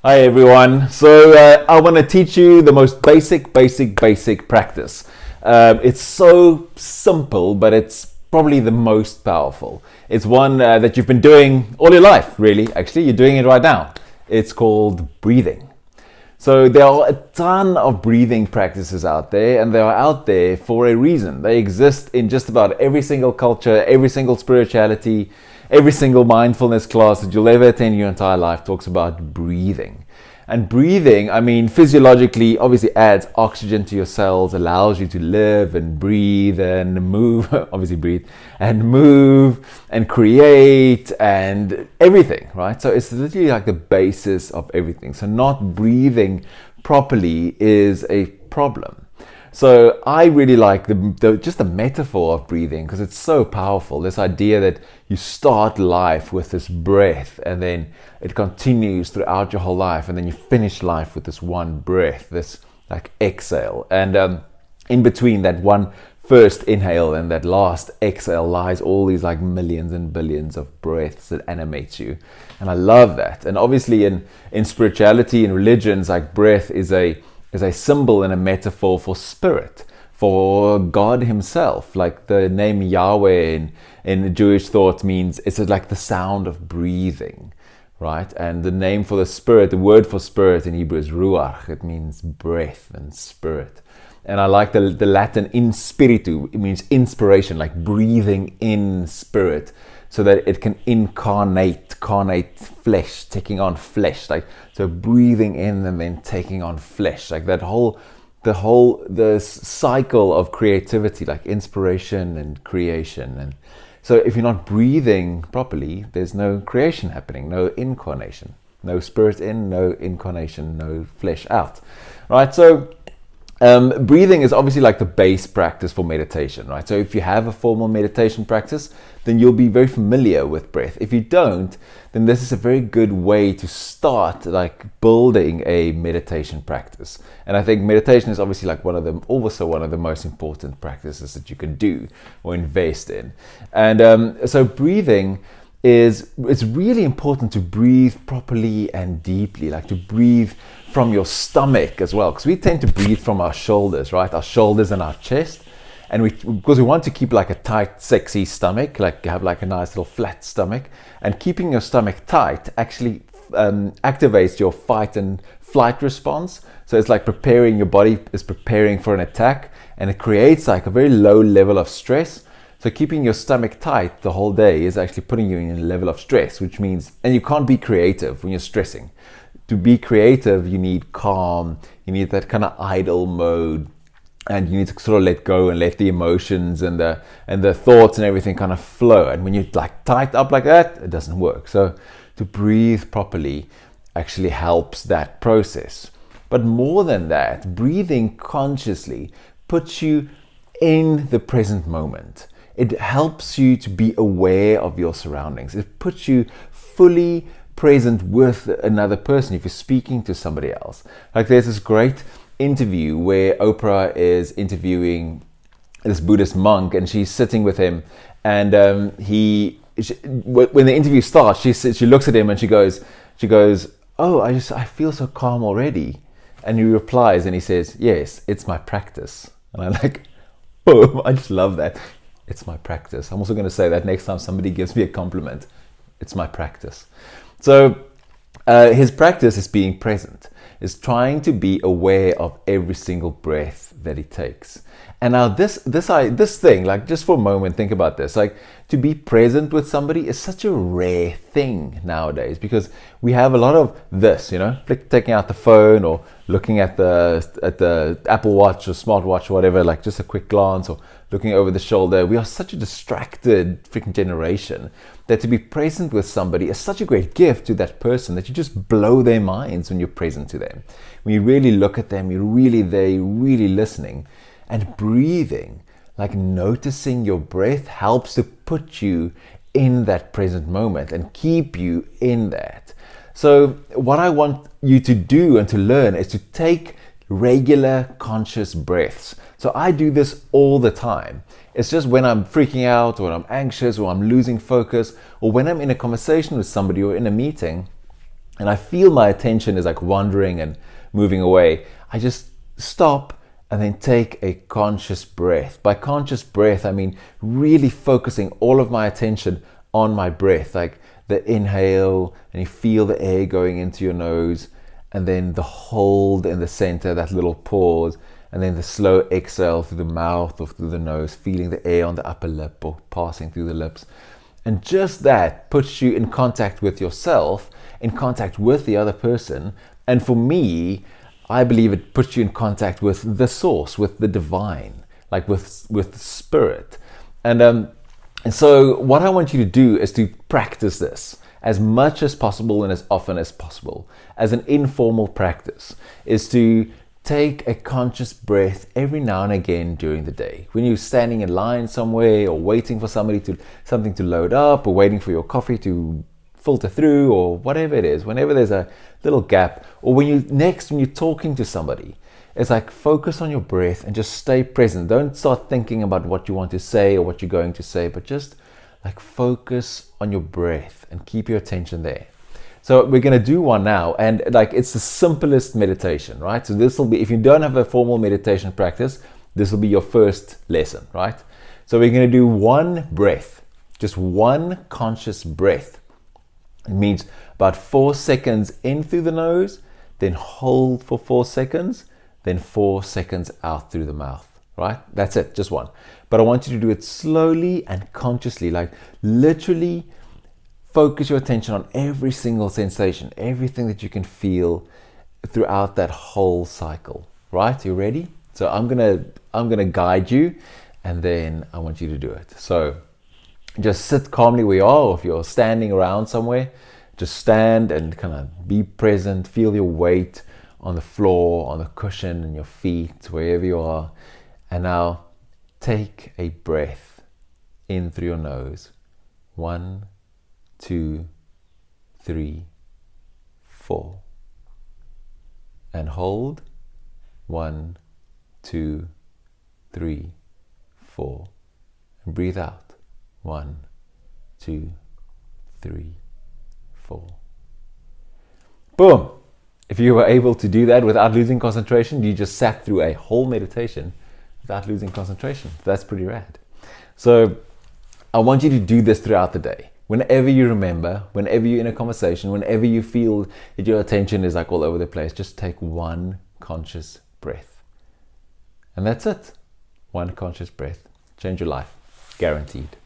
Hi everyone. I want to teach you the most basic practice. It's so simple, but it's probably the most powerful. It's one that you've been doing all your life, really. Actually, you're doing it right now. It's called breathing. So there are a ton of breathing practices out there, and they are out there for a reason. They exist in just about every single culture, every single spirituality, every single mindfulness class that you'll ever attend in your entire life talks about breathing. And breathing, I mean, physiologically, obviously adds oxygen to your cells, allows you to live and breathe and move, obviously breathe, and move and create and everything, right? So it's literally like the basis of everything. So not breathing properly is a problem. So I really like just the metaphor of breathing because it's so powerful. This idea that you start life with this breath and then it continues throughout your whole life, and then you finish life with this one breath, this like exhale. And in between that one first inhale and that last exhale lies all these like millions and billions of breaths that animate you. And I love that. And obviously in spirituality and religions, like breath is a symbol and a metaphor for spirit, for God himself. Like the name Yahweh in Jewish thought means it's like the sound of breathing, right? And the name for the spirit, the word for spirit in Hebrew is ruach. It means breath and spirit. And I like the Latin in spiritu. It means inspiration, like breathing in spirit, so that it can carnate flesh, taking on flesh, like so breathing in and then taking on flesh, like the cycle of creativity, like inspiration and creation. And so if you're not breathing properly, there's no creation happening, no incarnation, no spirit in, no incarnation, no flesh out, right? So breathing is obviously like the base practice for meditation, right? So if you have a formal meditation practice, then you'll be very familiar with breath. If you don't, then this is a very good way to start like building a meditation practice. And I think meditation is obviously like one of the most important practices that you can do or invest in. And so breathing it's really important to breathe properly and deeply, like to breathe from your stomach as well, because we tend to breathe from our shoulders, right? Our shoulders and our chest. And because we want to keep like a tight, sexy stomach, like have like a nice little flat stomach. And keeping your stomach tight actually activates your fight and flight response. So it's like your body is preparing for an attack, and it creates like a very low level of stress. So keeping your stomach tight the whole day is actually putting you in a level of stress, which means, and you can't be creative when you're stressing. To be creative, you need calm, you need that kind of idle mode, and you need to sort of let go and let the emotions and the thoughts and everything kind of flow. And when you're like tight up like that, it doesn't work. So to breathe properly actually helps that process. But more than that, breathing consciously puts you in the present moment. It helps you to be aware of your surroundings. It puts you fully present with another person if you're speaking to somebody else. Like there's this great interview where Oprah is interviewing this Buddhist monk, and she's sitting with him, and when the interview starts, she looks at him and she goes, "Oh, I feel so calm already." And he replies and he says, "Yes, it's my practice." And I'm like, oh, I just love that. It's my practice. I'm also going to say that next time somebody gives me a compliment. It's my practice. So his practice is being present, is trying to be aware of every single breath that he takes. And now this thing, like just for a moment, think about this. Like to be present with somebody is such a rare thing nowadays, because we have a lot of this, like taking out the phone or looking at the Apple Watch or smartwatch or whatever, like just a quick glance, or looking over the shoulder. We are such a distracted freaking generation that to be present with somebody is such a great gift to that person that you just blow their minds when you're present to them. When you really look at them, they're really listening. And breathing, like noticing your breath, helps to put you in that present moment and keep you in that. So what I want you to do and to learn is to take regular conscious breaths. So I do this all the time. It's just when I'm freaking out, or when I'm anxious, or I'm losing focus, or when I'm in a conversation with somebody or in a meeting, and I feel my attention is like wandering and moving away, I just stop and then take a conscious breath. By conscious breath, I mean really focusing all of my attention on my breath, like the inhale, and you feel the air going into your nose, and then the hold in the center, that little pause, and then the slow exhale through the mouth or through the nose, feeling the air on the upper lip or passing through the lips. And just that puts you in contact with yourself, in contact with the other person. And for me, I believe it puts you in contact with the source, with the divine, like with spirit. And so what I want you to do is to practice this as much as possible and as often as possible, as an informal practice, is to take a conscious breath every now and again during the day. When you're standing in line somewhere, or waiting for something to load up, or waiting for your coffee to filter through, or whatever it is, whenever there's a little gap, or when you're talking to somebody, it's like focus on your breath and just stay present. Don't start thinking about what you want to say or what you're going to say, but just like focus on your breath and keep your attention there. So we're going to do one now, and like it's the simplest meditation, right? So this will be, if you don't have a formal meditation practice, this will be your first lesson, right? So we're going to do one breath, just one conscious breath. It means about 4 seconds in through the nose, then hold for 4 seconds, then 4 seconds out through the mouth, right? That's it, just one. But I want you to do it slowly and consciously, like literally focus your attention on every single sensation, everything that you can feel throughout that whole cycle, right? You ready? So I'm gonna guide you, and then I want you to do it. So just sit calmly where you are, or if you're standing around somewhere, just stand and kind of be present, feel your weight on the floor, on the cushion, and your feet, wherever you are. And now take a breath in through your nose. 1, 2, 3, 4. And hold. 1, 2, 3, 4. And breathe out. 1, 2, 3, 4. Boom! If you were able to do that without losing concentration, you just sat through a whole meditation without losing concentration. That's pretty rad. So I want you to do this throughout the day. Whenever you remember, whenever you're in a conversation, whenever you feel that your attention is like all over the place, just take one conscious breath. And that's it. One conscious breath. Change your life. Guaranteed.